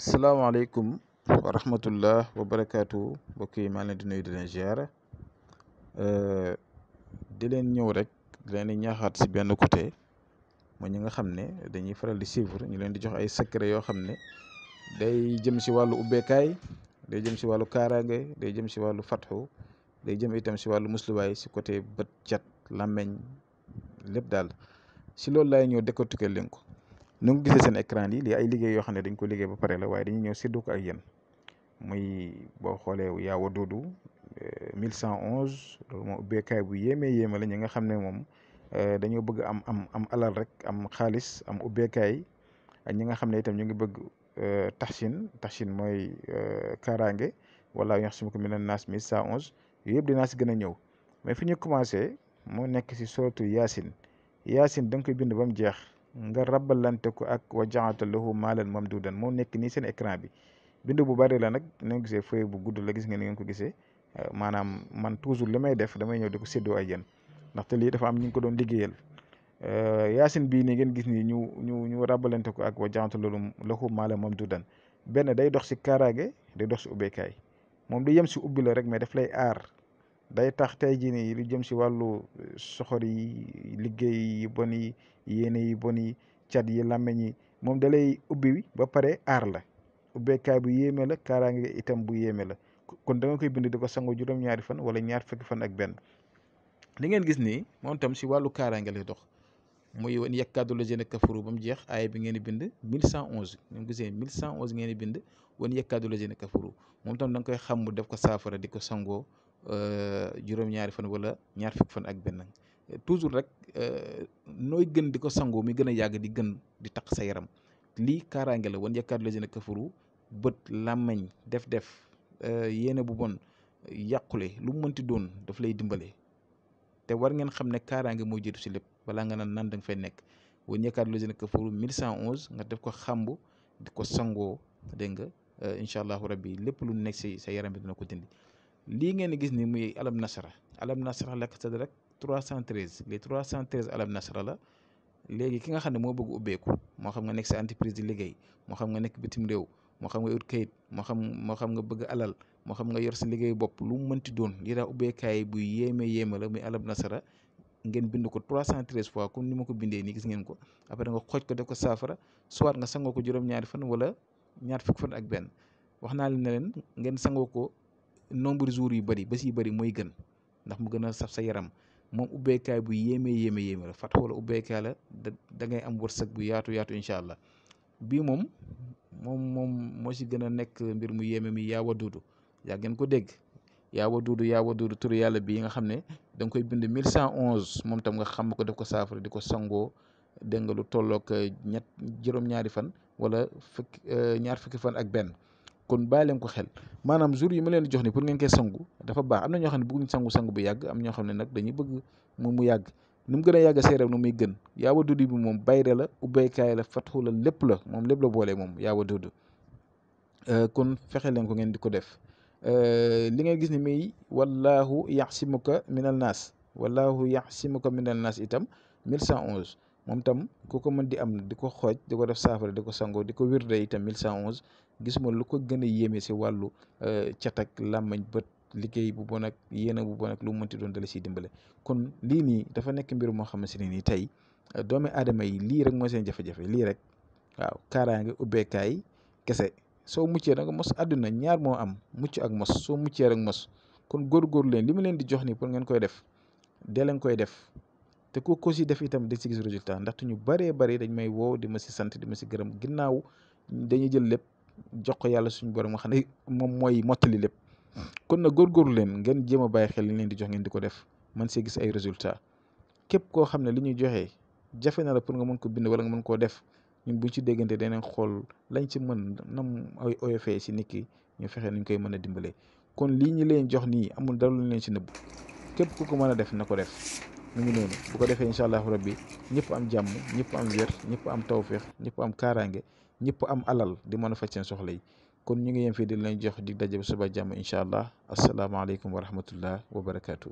Assalamualaikum warahmatullah wabarakatuh. mbokk yi maa leen di nuyu di leen ziar di leen ñëw rek di leen ñaaxaat si benn côté mooy ñi nga xam ne dañuy faral di suivre ñu leen di jox ay secret yoo xam ne day jëm si wàllu ubbeekaay, day jëm si wàllu kaaraange, day jëm si wàllu fatxu, day jëm itam si wàllu musluwaay si côté bët, cat, làmmeñ, lépp daal si loolu laay ñëw décortiquer leen ko. nu ngi gisee seen écran yi lii ay liggéey yoo xam ne dañ ko liggéey ba pare la, waaye dañuy ñëw séddoo ko ak yéen. muy boo xoolee yaa waduudu 1111 loolu moom ubbeekaay bu yéeme la. ñi nga xam ne moom dañoo bëgg am alal rek, am xaalis, am ubbeekaay, ak ñi nga xam ne itam ñu ngi bëgg taxsin mooy kaaraange, wala yaxsimuka mina naas 1111 yooyu yëpp dinaa si gën a ñëw. mais fi ñu commencé moo nekk si suratu yaasin. yaasin da nga koy bind ba mu jeex nga rabalante ko ak wa ja'alta lahu maalan mamduudan moo nekk nii seen écran bi. bindu bu bari la nag, ni nga gisee feuille bu gudd la, gis ngeen ni ngeen ko gisee. maanaam man toujours li may def damay ñëw di ko séddoo ay yéen, ndaxte lii dafa am ñu ngi ko doon liggéeyal. yaasin bii nii ngeen gis ni ñu rabalante ko ak wa ja'alta lahu maalan mamduudan. benn day dox si kaaraange, day dox si ubbeekaay. moom du yem si ubbi la rek, mais daf lay aar. day tax tey jii nii lu jëm si wàllu soxor yi, liggéey yi bon yi, yéene yi bon yi, cat yi, làmmeñ yi, moom da lay ubbi ba pare aar la. ubbeekaay bu yéeme la, kaaraange itam bu yéeme la. kon da nga koy bind di ko sango juróom-ñaari fan wala ñaar fukki fan ak benn. li ngeen gis nii moom tam si wàllu kaaraange lay dox. muy wan yakkaadu laziina kafaru ba mu jeex, aaya bi ngeen di bind 1111. ñu gisee 1111 ngeen di bind wan yakkaadu laziina kafaru. moom tam da nga koy xam def ko saafara di ko sangoo juróom-ñaari fan wala ñaar fukki fan ak benn. toujours rek nooy gën di ko sangoo mi gën a yàgg di gën di taq sa yaram. lii kaaraange la. wan yakkaadu laziina kafaru, bët, làmmeñ, def yéene bu bon, yàqule, lu mu mënti doon daf lay dimbale. te war ngeen xam ne kaaraange moo jiitu si lépp balaa nga naan da nga fay nekk. wan yakkaadu laziina kafaru 1111 nga def ko xambu di ko sangoo, dégg nga incha allahu rabbi lépp lu nekk si sa yaram bi dina ko dindi. lii ngeen gis ni muy alam nasara laka sadrak 313. les 313 alam nasara la. léegi ki nga xam ne moo bëgg ubbeeku, moo xam nga nekk sa entreprise di liggéey, moo xam nga nekk bitim réew, moo xam nga ut kayit, moo xam nga bëgg alal, moo xam nga yor sa liggéey bopp, lu mu mënti doon lii daa ubbeekaay bu yéeme la muy alam nasara. ngeen bind ko 313 fois comme ni ma ko bindee nii, gis ngeen ko. après nga xooj ko def ko saafara, soit nga sangoo ko juróom-ñaari fan wala ñaar fukki fan ak benn. wax naa leen ne leen ngeen sangoo ko nombre jours yu bëri, bés yu bëri mooy gën, ndax mu gën a saf sa yaram. moom ubbeekaay bu yéeme la. fat wala ubbeekaay la, da ngay am wërsëg bu yaatu incha allah. bii moom moo si gën a nekk mbir mu yéeme mi yaa waduudu. yaa ngeen ko dégg, yaa waduudu turu yàlla bii nga xam ne da nga koy bind 1111. moom tam nga xam ko def ko saafara di ko sangoo, dégg nga lu tolloog juróom-ñaari fan wala ñaar fukki fan ak benn. kon bàyyi leen ko xel. maanaam jour yi ma leen di jox ni pour ngeen koy sangu dafa baax. am na ñoo xam ne bëgguñ sangu bu yàgg, am ñoo xam ne nag dañuy bëgg mu yàgg. nu mu gën a yàgg sa yaram nu muy gën. yaa waduudu bi moom bayre la, ubbeekaay la, fatxu la, lépp la. moom lépp la boole moom yaa waduudu. kon fexe leen ko ngeen di ko def. li ngeen gis ni muy wallahu yaxsimuka minal naas itam 1111. moom tam ku ko mën di am di ko xooj, di ko def saafara, di ko sangoo, di ko wirde itam 1111. gisuma lu ko gën a yéeme si wàllu cat ak làmmañ, bët, liggéey bu bon ak yéene bu bon ak lu mu mënti doon dala siy dimbale. kon lii nii dafa nekk mbir moo xamante ne nii tey doomi aadama yi lii rek mooy seen jafe-jafe, lii rek. waaw kaaraange, ubbeekaay kese. soo muccee da nga mos àdduna, ñaar moo am, mucc ak mos. soo muccee rek mos. kon góorgóorlu leen li ma leen di jox nii pour ngeen koy def, dee leen koy def. te ko si def itam da si gis résultat, ndaxte ñu bëree bëri dañ may woo di ma si sant, di ma si gërëm. ginnaaw dañuy jël lépp jox ko yàlla suñu borom nga xam ne moom mooy mottali lépp. kon nag góorgóorlu leen ngeen jéem a bàyyi xel li leen di jox ngeen di ko def, man see gis ay résultat. képp koo xam ne li ñuy joxee jafe na la pour nga mën ko bind wala nga mën koo def, ñun buñ ci déggante danañ xool lañ ci mën nam ay oyofee si nit ki, ñu fexe nuñ koy mën a dimbalee. kon lii ñu leen jox nii amul dara lu leen si nëbb. képp ku ko mën a def na ko def. mu ngi noonu. bu ko defee incha allahu rabbi ñëpp am jàmm, ñëpp am wér, ñëpp am tawféex, ñëpp am kaaraange, ñëpp am alal di mën a faj seen soxla yi. kon ñu ngi yem fii di leen jox di daje ba suba jàmm incha allah. asalaamaaleykum wa rahmatullah wa barakaatu.